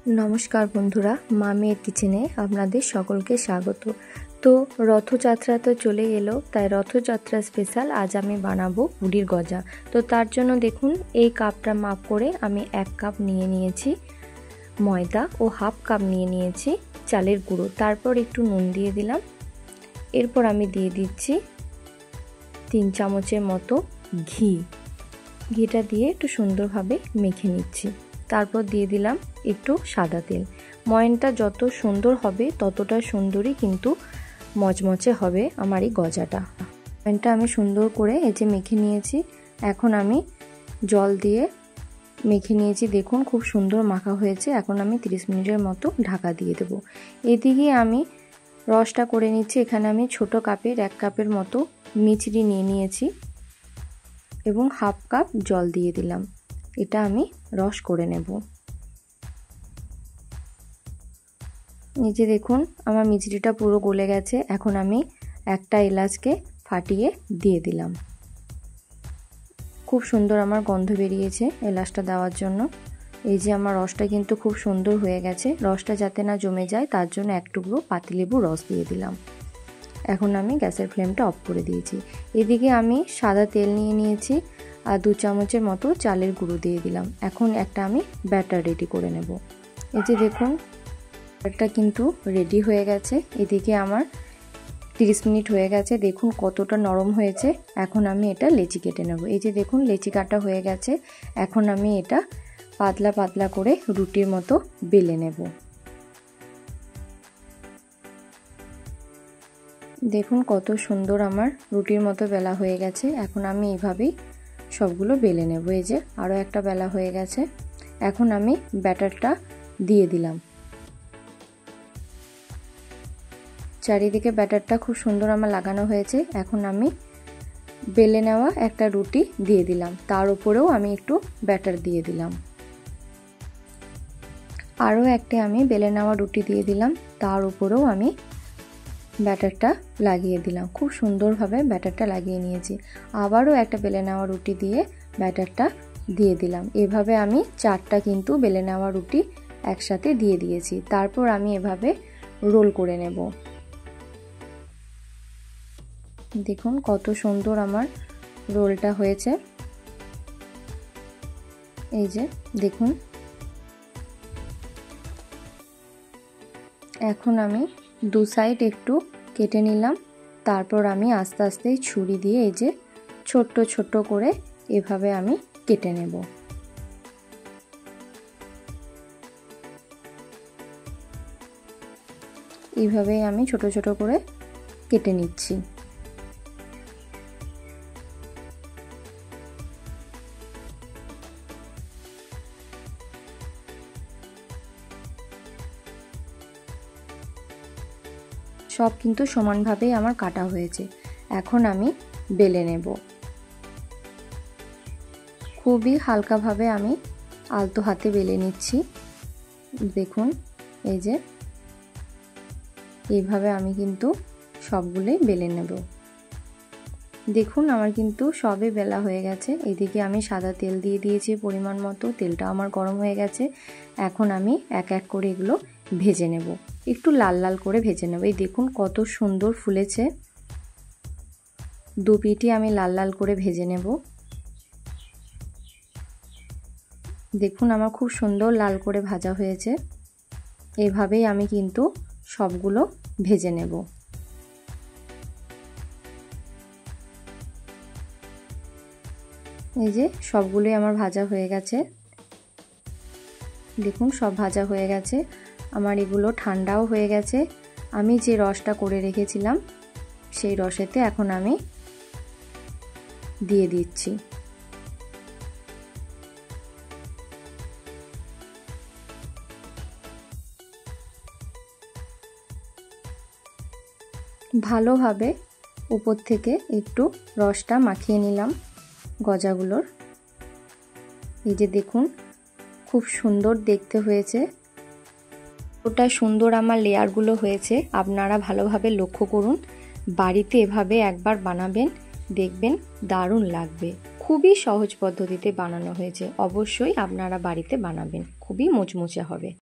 নমস্কার বন্ধুরা, মা মেয়ের কিচেনে আপনাদের সকলকে স্বাগত। তো রথযাত্রা তো চলে এলো, তাই রথযাত্রা স্পেশাল আজ আমি বানাবো পুরীর গজা। তো তার জন্য দেখুন এই কাপটা মাপ করে আমি 1 কাপ নিয়ে নিয়েছি ময়দা ও হাফ কাপ নিয়ে নিয়েছি চালের গুঁড়ো। তারপর একটু নুন দিয়ে দিলাম। এরপর আমি দিয়ে দিচ্ছি 3 চামচের মতো ঘিটা দিয়ে একটু সুন্দরভাবে মেখে নিচ্ছি। তারপর দিয়ে দিলাম একটু সাদা তেল। ময়ানটা যত সুন্দর হবে ততটা সুন্দরই কিন্তু মচমচে হবে আমার এই গজাটা। ময়ানটা আমি সুন্দর করে এই যে মেখে নিয়েছি। এখন আমি জল দিয়ে মেখে নিয়েছি, দেখুন খুব সুন্দর মাখা হয়েছে। এখন আমি 30 মিনিটের মতো ঢাকা দিয়ে দেব। এদিকে আমি রসটা করে নিচ্ছি। এখানে আমি ছোট কাপের 1 কাপের মতো মিচড়ি নিয়ে নিয়েছি এবং হাফ কাপ জল দিয়ে দিলাম। এটা আমি রস করে নেব। এই যে দেখুন আমার মিচড়িটা পুরো গলে গেছে। এখন আমি একটা এলাচকে ফাটিয়ে দিয়ে দিলাম। খুব সুন্দর আমার গন্ধ বেরিয়েছে এলাচটা দেওয়ার জন্য। এই যে আমার রসটা কিন্তু খুব সুন্দর হয়ে গেছে। রসটা যাতে না জমে যায় তার জন্য 1 টুকরো পাতিলেবু রস দিয়ে দিলাম। এখন আমি গ্যাসের ফ্লেমটা অফ করে দিয়েছি। এদিকে আমি সাদা তেল নিয়ে নিয়েছি আর 2 চামচের মতো চালের গুঁড়ো দিয়ে দিলাম। এখন একটা আমি ব্যাটার রেডি করে নেব। এই যে দেখুন ব্যাটারটা কিন্তু রেডি হয়ে গেছে। এদিকে আমার 30 মিনিট হয়ে গেছে। দেখুন কতটা নরম হয়েছে। এখন আমি এটা লেচি কেটে নেব। এই যে দেখুন লেচি কাটা হয়ে গেছে। এখন আমি এটা পাতলা পাতলা করে রুটির মতো বেলে নেব। দেখুন কত সুন্দর আমার রুটির মতো বেলা হয়ে গেছে। এখন আমি এইভাবেই সবগুলো বেলে নেব। এই যে আরও একটা বেলা হয়ে গেছে। এখন আমি ব্যাটারটা দিয়ে দিলাম। চারিদিকে ব্যাটারটা খুব সুন্দর আমার লাগানো হয়েছে। এখন আমি বেলে নেওয়া একটা রুটি দিয়ে দিলাম। তার উপরেও আমি একটু ব্যাটার দিয়ে দিলাম। আরও একটা আমি বেলে নেওয়া রুটি দিয়ে দিলাম। তার উপরেও আমি ব্যাটারটা লাগিয়ে দিলাম। খুব সুন্দরভাবে ব্যাটারটা লাগিয়ে নিয়েছি। আবারও একটা বেলে নেওয়া রুটি দিয়ে ব্যাটারটা দিয়ে দিলাম। এভাবে আমি 4টা কিন্তু বেলে নেওয়া রুটি একসাথে দিয়ে দিয়েছি। তারপর আমি এভাবে রোল করে নেব। দেখুন কত সুন্দর আমার রোলটা হয়েছে। এই যে দেখুন এখন আমি 2 সাইড একটু কেটে নিলাম। তারপর আমি আস্তে আস্তে ছুরি দিয়ে এই যে ছোট্ট ছোট্ট করে এভাবে আমি কেটে নেব। এইভাবেই আমি ছোট ছোট করে কেটে নিচ্ছি। সব কিন্তু সমানভাবেই আমার কাটা হয়েছে। এখন আমি বেলে নেব। খুবই হালকাভাবে আমি আলতো হাতে বেলে নিচ্ছি। দেখুন এই যে এইভাবে আমি কিন্তু সবগুলোই বেলে নেব। দেখুন আমার কিন্তু সবই বেলা হয়ে গেছে। এদিকে আমি সাদা তেল দিয়ে দিয়েছি পরিমাণ মতো। তেলটা আমার গরম হয়ে গেছে। এখন আমি এক এক করে এগুলো ভেজে নেব। একটু লাল লাল করে ভেজে নেব। এই দেখুন কত সুন্দর ফুলেছে। 2 পিঠই আমি লাল লাল করে ভেজে নেব। দেখুন আমার খুব সুন্দর লাল করে ভাজা হয়েছে। এভাবেই আমি কিন্তু সবগুলো ভেজে নেব। এই যে সবগুলোই আমার ভাজা হয়ে গেছে। দেখুন সব ভাজা হয়ে গেছে। আমার এগুলো ঠান্ডাও হয়ে গেছে। আমি যে রসটা করে রেখেছিলাম সেই রসেতে এখন আমি দিয়ে দিচ্ছি। ভালোভাবে উপর থেকে একটু রসটা মাখিয়ে নিলাম গজাগুলোর। এই যে দেখুন খুব সুন্দর দেখতে হয়েছে। ওটা সুন্দর আমার লেয়ারগুলো হয়েছে। আপনারা ভালোভাবে লক্ষ্য করুন। বাড়িতে এভাবে একবার বানাবেন, দেখবেন দারুণ লাগবে। খুবই সহজ পদ্ধতিতে বানানো হয়েছে। অবশ্যই আপনারা বাড়িতে বানাবেন, খুবই মুচমুচে হবে।